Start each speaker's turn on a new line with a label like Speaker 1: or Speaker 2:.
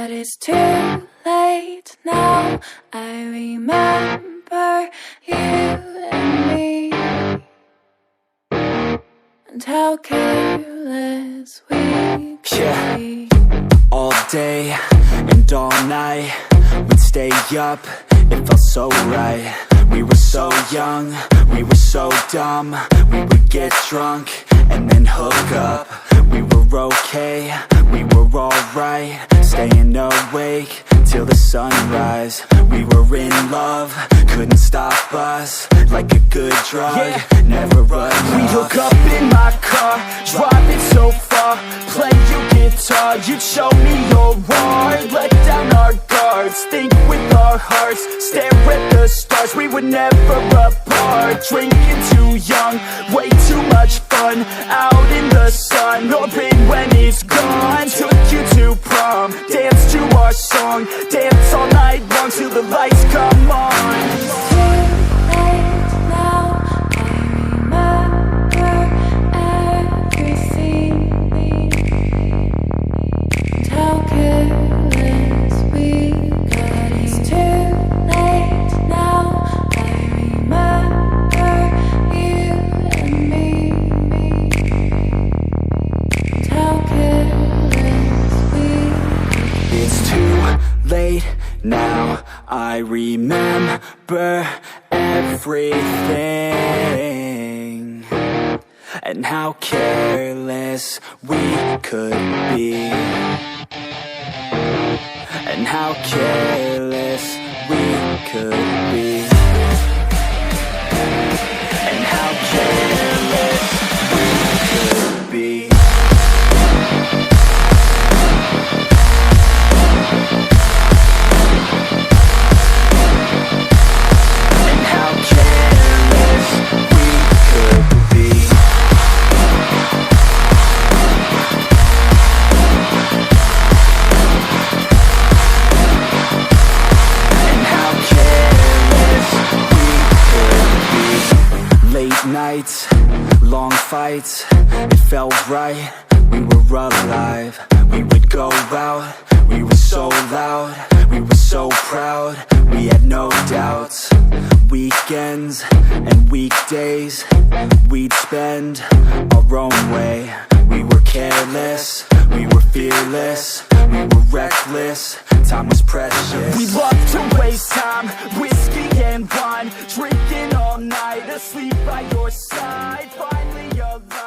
Speaker 1: But it's too late now. I remember you and me, and how careless we could be.
Speaker 2: All day and all night, we'd stay up, it felt so right. We were so young, we were so dumb. We would get drunk and then hook up. We were okay, we were alright, staying awake till the sunrise. We were in love, couldn't stop us, like a good drug, never enough.
Speaker 3: We hook up in my car, driving so far, play your guitar, you'd show me your art. Let down our guards, think with our hearts, stare at the stars, we were never apart. Drinking too young, way too much fun, out in the sun, hoping when it's gone. Took you to prom, dance to our song, dance all night long till the lights come on.
Speaker 1: It's too late now. I remember everything, and how careless we got. It's too late now. I remember you and me, and how careless we got.
Speaker 2: It's too late now, I remember everything, and how careless we could be, and how careless we could be, and how careless we could be. Nights, long fights, it felt right, we were alive. We would go out, we were so loud, we were so proud, we had no doubts. Weekends and weekdays, we'd spend our own way. We were careless, we were fearless, we were reckless, time was precious.
Speaker 3: We loved to waste time, whiskey and wine, drinking all night, asleep by your side, finally alive.